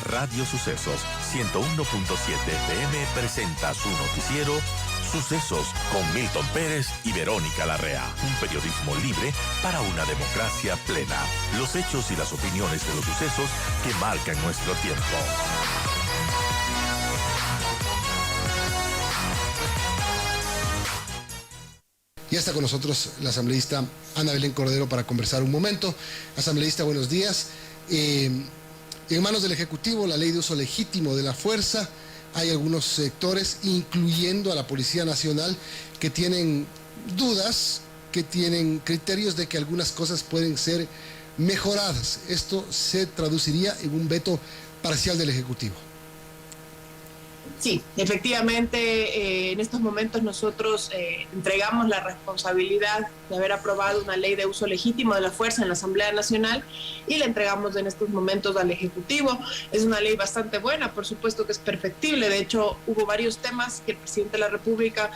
Radio Sucesos 101.7 FM presenta su noticiero Sucesos con Milton Pérez y Verónica Larrea. Un periodismo libre para una democracia plena. Los hechos y las opiniones de los sucesos que marcan nuestro tiempo. Ya está con nosotros la asambleísta Ana Belén Cordero para conversar un momento. Asambleísta, buenos días. En manos del Ejecutivo, la ley de uso legítimo de la fuerza. Hay algunos sectores, incluyendo a la Policía Nacional, que tienen dudas, que tienen criterios de que algunas cosas pueden ser mejoradas. Esto se traduciría en un veto parcial del Ejecutivo. Sí, efectivamente, en estos momentos nosotros entregamos la responsabilidad de haber aprobado una ley de uso legítimo de la fuerza en la Asamblea Nacional y la entregamos en estos momentos al Ejecutivo. Es una ley bastante buena, por supuesto que es perfectible. De hecho, hubo varios temas que el presidente de la República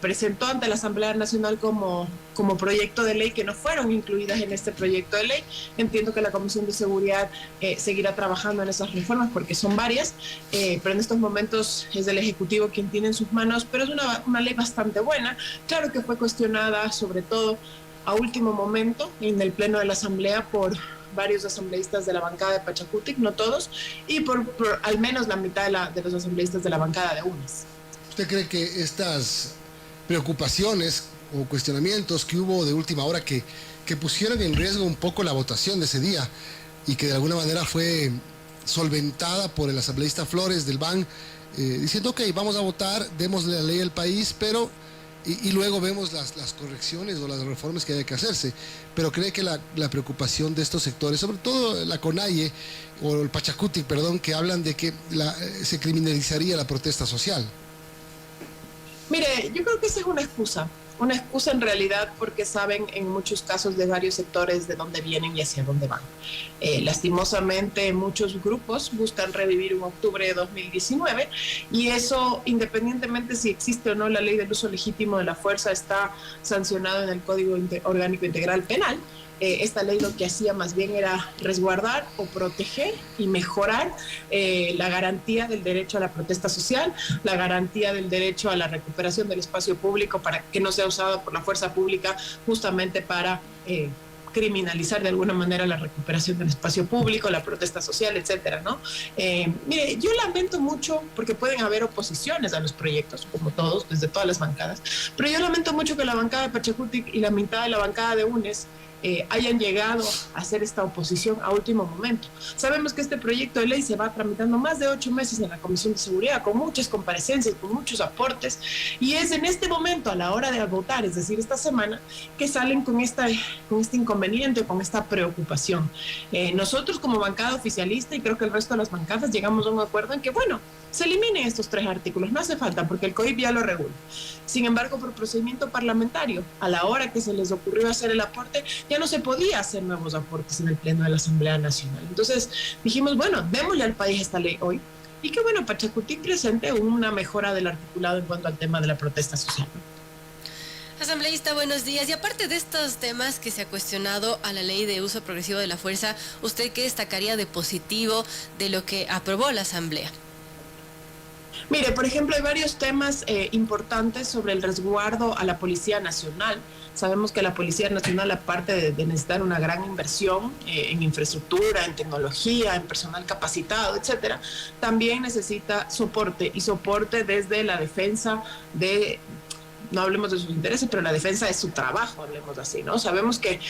presentó ante la Asamblea Nacional como proyecto de ley que no fueron incluidas en este proyecto de ley. Entiendo que la Comisión de Seguridad seguirá trabajando en esas reformas porque son varias, pero en estos momentos es el Ejecutivo quien tiene en sus manos, pero es una ley bastante buena. Claro que fue cuestionada sobre todo a último momento en el Pleno de la Asamblea por varios asambleístas de la bancada de Pachacutic, no todos, y por al menos la mitad de los asambleístas de la bancada de UNES. ¿Usted cree que estas preocupaciones o cuestionamientos que hubo de última hora que pusieron en riesgo un poco la votación de ese día y que de alguna manera fue solventada por el asambleísta Flores del BAN, diciendo ok, vamos a votar, démosle la ley al país, pero y luego vemos las correcciones o las reformas que hay que hacerse, pero cree que la preocupación de estos sectores, sobre todo la CONAIE o el Pachacutic, perdón, que hablan de que se criminalizaría la protesta social? Mire, yo creo que esa es una excusa en realidad porque saben en muchos casos de varios sectores de dónde vienen y hacia dónde van. Lastimosamente muchos grupos buscan revivir un octubre de 2019 y eso, independientemente si existe o no la ley del uso legítimo de la fuerza, está sancionado en el Código Orgánico Integral Penal. Esta ley lo que hacía más bien era resguardar o proteger y mejorar la garantía del derecho a la protesta social, la garantía del derecho a la recuperación del espacio público para que no sea usado por la fuerza pública justamente para criminalizar de alguna manera la recuperación del espacio público, la protesta social, etcétera, ¿no? Mire, yo lamento mucho porque pueden haber oposiciones a los proyectos, como todos, desde todas las bancadas, pero yo lamento mucho que la bancada de Pachacutic y la mitad de la bancada de UNES hayan llegado a hacer esta oposición a último momento. Sabemos que este proyecto de ley se va tramitando más de 8 meses en la Comisión de Seguridad, con muchas comparecencias, con muchos aportes, y es en este momento, a la hora de votar, es decir, esta semana, que salen con este inconveniente, con esta preocupación. Nosotros como bancada oficialista, y creo que el resto de las bancadas, llegamos a un acuerdo en que, bueno, se eliminen estos 3 artículos, no hace falta porque el COIP ya lo regula. Sin embargo, por procedimiento parlamentario, a la hora que se les ocurrió hacer el aporte, ya no se podía hacer nuevos aportes en el Pleno de la Asamblea Nacional. Entonces dijimos, bueno, démosle al país esta ley hoy y que bueno, Pachacutic presente una mejora del articulado en cuanto al tema de la protesta social. Asambleísta, buenos días. Y aparte de estos temas que se ha cuestionado a la ley de uso progresivo de la fuerza, ¿usted qué destacaría de positivo de lo que aprobó la Asamblea? Mire, por ejemplo, hay varios temas importantes sobre el resguardo a la Policía Nacional. Sabemos que la Policía Nacional, aparte de necesitar una gran inversión en infraestructura, en tecnología, en personal capacitado, etcétera, también necesita soporte, y soporte desde la defensa de... No hablemos de sus intereses, pero la defensa de su trabajo, hablemos así, ¿no? Sabemos que,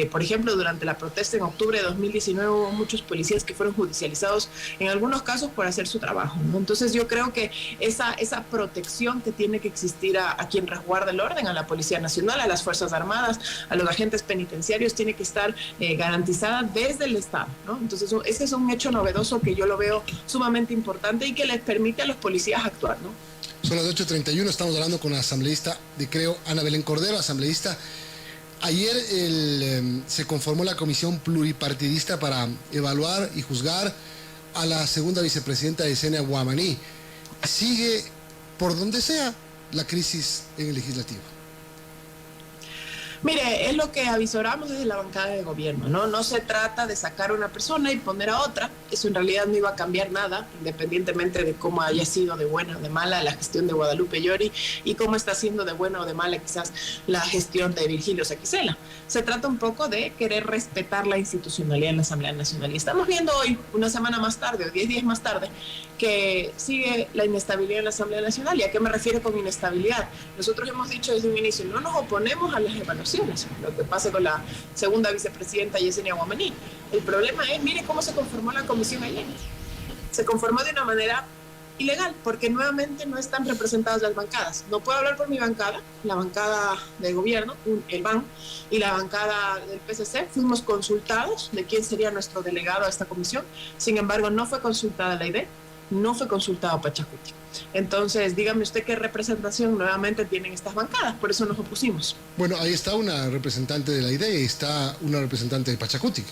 por ejemplo, durante la protesta en octubre de 2019 hubo muchos policías que fueron judicializados, en algunos casos por hacer su trabajo, ¿no? Entonces yo creo que esa protección que tiene que existir a quien resguarda el orden, a la Policía Nacional, a las Fuerzas Armadas, a los agentes penitenciarios, tiene que estar garantizada desde el Estado, ¿no? Entonces ese es un hecho novedoso que yo lo veo sumamente importante y que les permite a los policías actuar, ¿no? Son las 8:31, estamos hablando con la asambleísta de Creo, Ana Belén Cordero. Asambleísta, ayer se conformó la comisión pluripartidista para evaluar y juzgar a la segunda vicepresidenta de Yesenia Guamaní. Sigue por donde sea la crisis en el legislativo. Mire, es lo que avisoramos desde la bancada de gobierno, ¿no? No se trata de sacar a una persona y poner a otra. Eso en realidad no iba a cambiar nada, independientemente de cómo haya sido de buena o de mala la gestión de Guadalupe Llori y cómo está siendo de buena o de mala quizás la gestión de Virgilio Saquicela. Se trata un poco de querer respetar la institucionalidad en la Asamblea Nacional. Y estamos viendo hoy, una semana más tarde o 10 días más tarde, que sigue la inestabilidad en la Asamblea Nacional. ¿Y a qué me refiero con inestabilidad? Nosotros hemos dicho desde un inicio, no nos oponemos a las evaluaciones, lo que pasa con la segunda vicepresidenta Yesenia Guamaní. El problema es, mire cómo se conformó la comisión ayer. Se conformó de una manera ilegal, porque nuevamente no están representadas las bancadas. No puedo hablar por mi bancada, la bancada de gobierno, el BAN, y la bancada del PSC. Fuimos consultados de quién sería nuestro delegado a esta comisión. Sin embargo, no fue consultada la idea, no fue consultado Pachacuti. Entonces, dígame usted qué representación nuevamente tienen estas bancadas, por eso nos opusimos. Bueno, ahí está una representante de la IDE y está una representante de Pachacuti.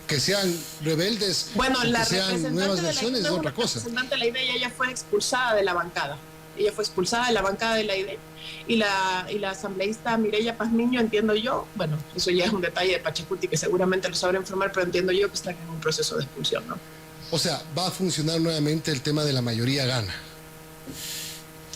Que sean rebeldes, bueno, que sean nuevas naciones es otra cosa. La representante de la IDE ella fue expulsada de la bancada. Ella fue expulsada de la bancada de la IDE. Y la asambleísta Mireya Pazmiño, entiendo yo, bueno, eso ya es un detalle de Pachacuti que seguramente lo sabrá informar, pero entiendo yo que están en un proceso de expulsión, ¿no? O sea, va a funcionar nuevamente el tema de la mayoría gana.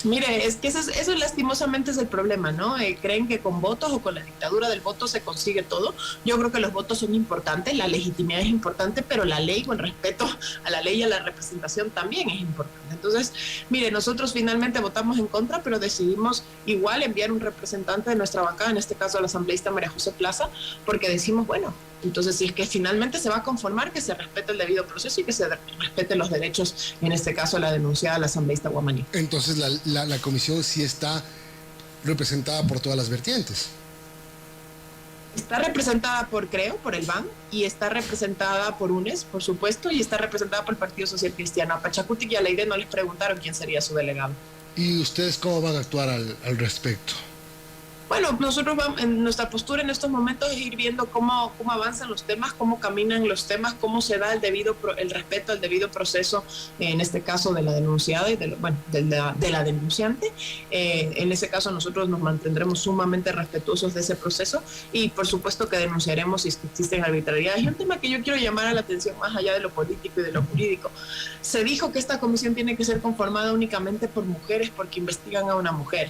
Mire, es que eso lastimosamente es el problema, ¿no? Creen que con votos o con la dictadura del voto se consigue todo. Yo creo que los votos son importantes, la legitimidad es importante, pero la ley, con respeto a la ley y a la representación, también es importante. Entonces, mire, nosotros finalmente votamos en contra, pero decidimos igual enviar un representante de nuestra bancada, en este caso la asambleísta María José Plaza, porque decimos, bueno, entonces si es que finalmente se va a conformar, que se respete el debido proceso y que se respeten los derechos, en este caso la denunciada, la asambleísta Guamaní. Entonces la comisión sí está representada por todas las vertientes. Está representada por el BAN, y está representada por UNES, por supuesto, y está representada por el Partido Social Cristiano. A Pachacuti y a la IDE no les preguntaron quién sería su delegado. ¿Y ustedes cómo van a actuar al respecto? Bueno, nosotros nuestra postura en estos momentos es ir viendo cómo avanzan los temas, cómo caminan los temas, cómo se da el respeto al debido proceso, en este caso de la denunciada y de la denunciante. En ese caso nosotros nos mantendremos sumamente respetuosos de ese proceso y por supuesto que denunciaremos si existen arbitrariedades. Y un tema que yo quiero llamar a la atención más allá de lo político y de lo jurídico. Se dijo que esta comisión tiene que ser conformada únicamente por mujeres porque investigan a una mujer.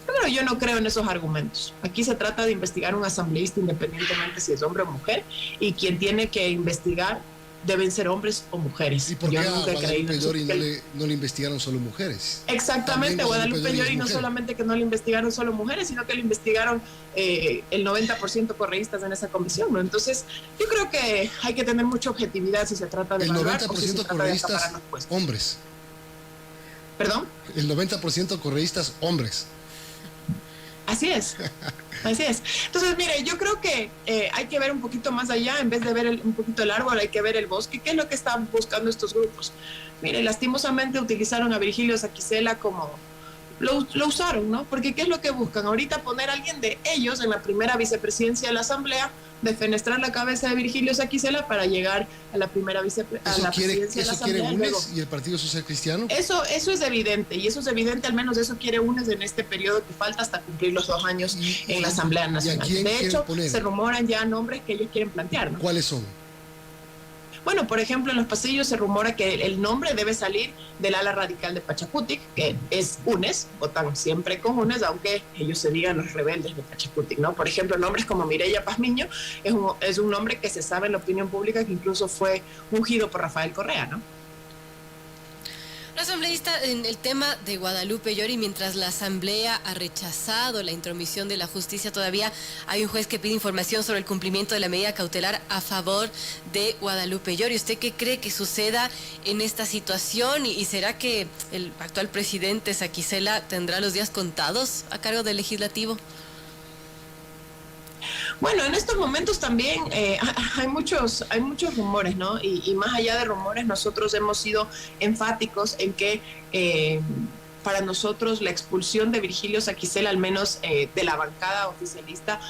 Pero yo no creo en esos argumentos. Aquí se trata de investigar a un asambleísta independientemente si es hombre o mujer, y quien tiene que investigar deben ser hombres o mujeres. ¿Y por qué a Guadalupe Llori no le investigaron solo mujeres? Exactamente, Guadalupe Llori no solamente que no le investigaron solo mujeres, sino que le investigaron el 90% correístas en esa comisión, ¿no? Entonces, yo creo que hay que tener mucha objetividad si se trata de el evaluar 90% o si se trata correístas de hombres. ¿Perdón? El 90% correístas hombres. Así es, así es. Entonces, mire, yo creo que hay que ver un poquito más allá, en vez de ver un poquito el árbol, hay que ver el bosque. ¿Qué es lo que están buscando estos grupos? Mire, lastimosamente utilizaron a Virgilio Saquicela como... Lo usaron, ¿no? Porque ¿qué es lo que buscan? Ahorita poner a alguien de ellos en la primera vicepresidencia de la Asamblea, defenestrar la cabeza de Virgilio Saquicela para llegar a la primera presidencia de la Asamblea. ¿Eso quiere UNES y el Partido Social Cristiano? Eso es evidente, y eso es evidente, al menos eso quiere UNES en este periodo que falta hasta cumplir los 2 años en la Asamblea Nacional. De hecho, se rumoran ya nombres que ellos quieren plantear, ¿no? ¿Cuáles son? Bueno, por ejemplo, en los pasillos se rumora que el nombre debe salir del ala radical de Pachacutic, que es UNES, votan siempre con UNES, aunque ellos se digan los rebeldes de Pachacutic, ¿no? Por ejemplo, nombres como Mireya Pazmiño es un nombre que se sabe en la opinión pública que incluso fue ungido por Rafael Correa, ¿no? La asambleísta, en el tema de Guadalupe Llori, mientras la asamblea ha rechazado la intromisión de la justicia, todavía hay un juez que pide información sobre el cumplimiento de la medida cautelar a favor de Guadalupe Llori. ¿Usted qué cree que suceda en esta situación? ¿Y será que el actual presidente Saquicela tendrá los días contados a cargo del legislativo? Bueno, en estos momentos también hay muchos rumores, ¿no? Y más allá de rumores, nosotros hemos sido enfáticos en que para nosotros la expulsión de Virgilio Saquicela, al menos de la bancada oficialista,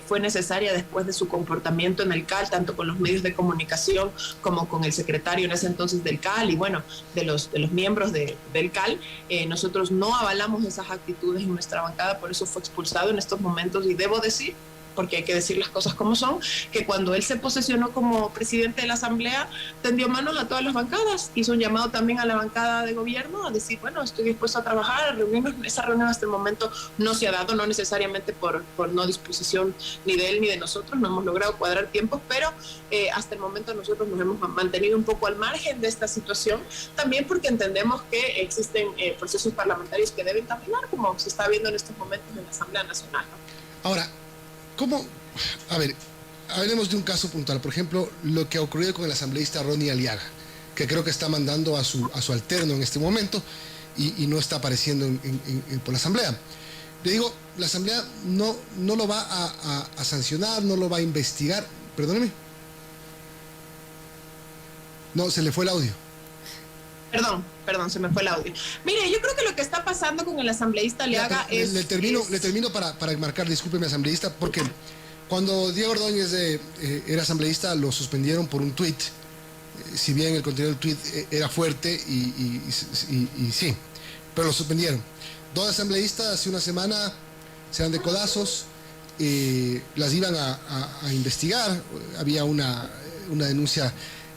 fue necesaria después de su comportamiento en el CAL, tanto con los medios de comunicación como con el secretario en ese entonces del CAL y bueno, de los miembros del CAL. Nosotros no avalamos esas actitudes en nuestra bancada, por eso fue expulsado en estos momentos, y debo decir porque hay que decir las cosas como son, que cuando él se posesionó como presidente de la Asamblea, tendió manos a todas las bancadas, hizo un llamado también a la bancada de gobierno a decir, bueno, estoy dispuesto a trabajar, a reunirnos. Esa reunión hasta el momento no se ha dado, no necesariamente por no disposición ni de él ni de nosotros, no hemos logrado cuadrar tiempos, pero hasta el momento nosotros nos hemos mantenido un poco al margen de esta situación, también porque entendemos que existen procesos parlamentarios que deben caminar, como se está viendo en estos momentos en la Asamblea Nacional, ¿no? Ahora, ¿cómo? A ver, hablemos de un caso puntual. Por ejemplo, lo que ha ocurrido con el asambleísta Ronnie Aliaga, que creo que está mandando a su alterno en este momento y no está apareciendo por la Asamblea. Le digo, la Asamblea no lo va a sancionar, no lo va a investigar. Perdóneme. No, se le fue el audio. Perdón, se me fue el audio. Mire, yo creo que lo que está pasando con el asambleísta Aliaga es... Le termino para marcar, discúlpeme, asambleísta, porque cuando Diego Ordóñez era asambleísta lo suspendieron por un tuit, si bien el contenido del tuit era fuerte y sí, pero lo suspendieron. Dos asambleístas hace una semana se dan de codazos, las iban a investigar, había una denuncia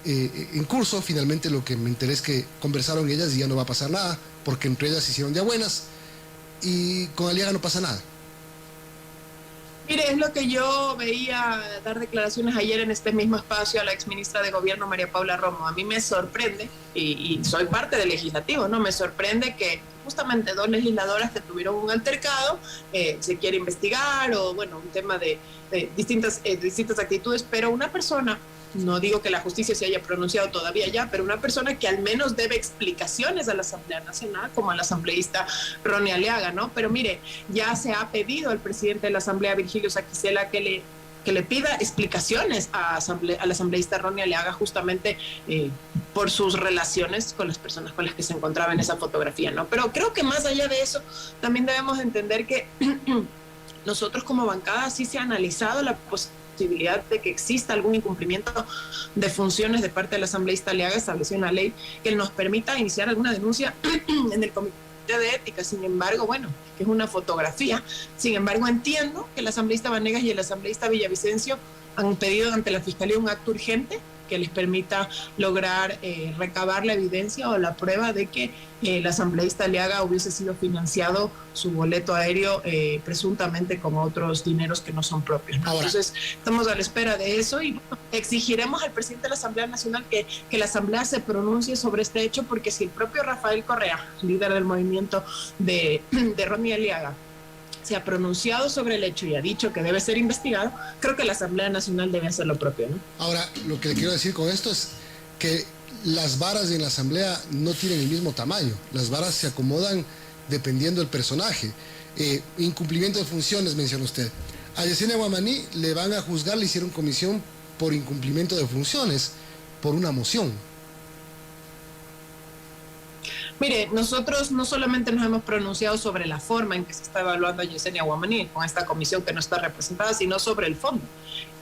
en curso. Finalmente lo que me enteré es que conversaron ellas y ya no va a pasar nada, porque entre ellas se hicieron de a buenas y con Aliaga no pasa nada. Mire, es lo que yo veía dar declaraciones ayer en este mismo espacio a la exministra de Gobierno, María Paula Romo. A mí me sorprende, y soy parte del legislativo, ¿no? Me sorprende que justamente dos legisladoras que tuvieron un altercado se quiere investigar, o bueno, un tema de distintas actitudes, pero una persona, no digo que la justicia se haya pronunciado todavía ya, pero una persona que al menos debe explicaciones a la Asamblea Nacional, como al asambleísta Ronnie Aliaga, ¿no? Pero mire, ya se ha pedido al presidente de la Asamblea, Virgilio Saquicela, que le pida explicaciones al asambleísta Ronnie Aliaga, justamente por sus relaciones con las personas con las que se encontraba en esa fotografía, ¿no? Pero creo que más allá de eso, también debemos entender que nosotros como bancada sí se ha analizado la posibilidad de que exista algún incumplimiento de funciones de parte del asambleísta Aliaga. Estableció una ley que nos permita iniciar alguna denuncia en el comité de ética. Sin embargo, bueno, que es una fotografía. Sin embargo, entiendo que el asambleísta Vanegas y el asambleísta Villavicencio han pedido ante la Fiscalía un acto urgente que les permita lograr recabar la evidencia o la prueba de que el asambleísta Aliaga hubiese sido financiado su boleto aéreo presuntamente con otros dineros que no son propios, ¿no? Entonces, estamos a la espera de eso y exigiremos al presidente de la Asamblea Nacional que la Asamblea se pronuncie sobre este hecho, porque si el propio Rafael Correa, líder del movimiento de Ronnie Aliaga, se ha pronunciado sobre el hecho y ha dicho que debe ser investigado, creo que la Asamblea Nacional debe hacer lo propio, ¿no? Ahora, lo que le quiero decir con esto es que las varas en la Asamblea no tienen el mismo tamaño. Las varas se acomodan dependiendo del personaje. Incumplimiento de funciones, menciona usted. A Yesenia Guamaní le van a juzgar, le hicieron comisión por incumplimiento de funciones, por una moción. Mire, nosotros no solamente nos hemos pronunciado sobre la forma en que se está evaluando a Yesenia Guamaní con esta comisión que no está representada, sino sobre el fondo.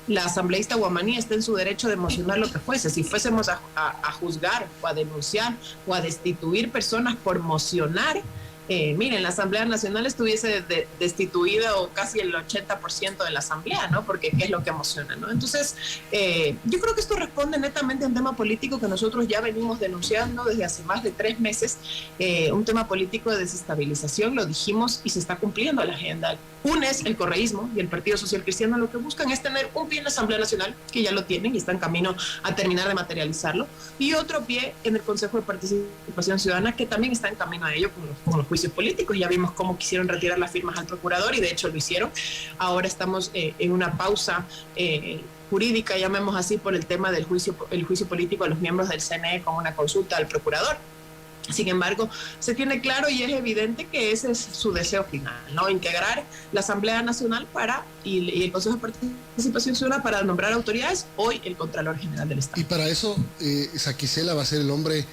La asambleísta Guamaní está en su derecho de mocionar lo que fuese. Si fuésemos a juzgar o a denunciar o a destituir personas por mocionar, miren, la Asamblea Nacional estuviese destituida o casi el 80% de la Asamblea, ¿no? Porque ¿qué es lo que emociona, no? Entonces, yo creo que esto responde netamente a un tema político que nosotros ya venimos denunciando desde hace más de 3 meses, un tema político de desestabilización, lo dijimos y se está cumpliendo la agenda. UNES, el correísmo y el Partido Social Cristiano lo que buscan es tener un pie en la Asamblea Nacional, que ya lo tienen y está en camino a terminar de materializarlo, y otro pie en el Consejo de Participación Ciudadana, que también está en camino a ello con los juicios políticos. Ya vimos cómo quisieron retirar las firmas al procurador y de hecho lo hicieron. Ahora estamos en una pausa jurídica, llamemos así, por el tema del juicio político a los miembros del CNE con una consulta al procurador. Sin embargo, se tiene claro y es evidente que ese es su deseo final, ¿no? Integrar la Asamblea Nacional y el Consejo de Participación Ciudadana para nombrar autoridades, hoy el Contralor General del Estado. Y para eso, Saquicela va a ser el hombre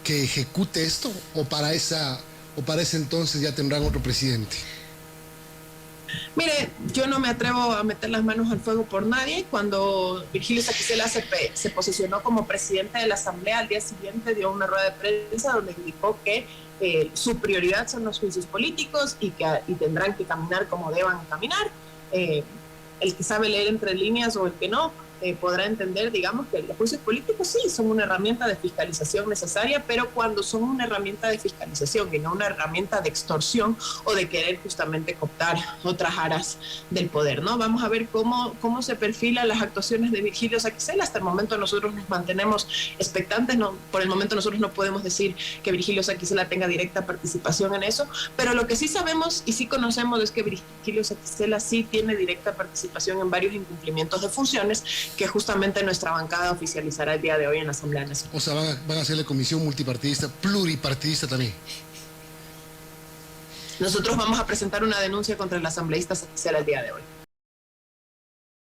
que ejecute esto, o para ese entonces ya tendrán otro presidente. Mire, yo no me atrevo a meter las manos al fuego por nadie. Cuando Virgilio Saquicela se posicionó como presidente de la Asamblea, al día siguiente dio una rueda de prensa donde indicó que su prioridad son los juicios políticos y tendrán que caminar como deban caminar. el que sabe leer entre líneas o el que no, podrá entender, digamos, que los juicios políticos sí son una herramienta de fiscalización necesaria, pero cuando son una herramienta de fiscalización y no una herramienta de extorsión o de querer justamente cooptar otras aras del poder, ¿no? Vamos a ver cómo se perfilan las actuaciones de Virgilio Saquicela. Hasta el momento nosotros nos mantenemos expectantes, no, por el momento nosotros no podemos decir que Virgilio Saquicela tenga directa participación en eso, pero lo que sí sabemos y sí conocemos es que Virgilio Saquicela sí tiene directa participación en varios incumplimientos de funciones que justamente nuestra bancada oficializará el día de hoy en la Asamblea Nacional. O sea, van a hacerle comisión multipartidista, pluripartidista también. Nosotros vamos a presentar una denuncia contra el asambleísta Saquicela el día de hoy.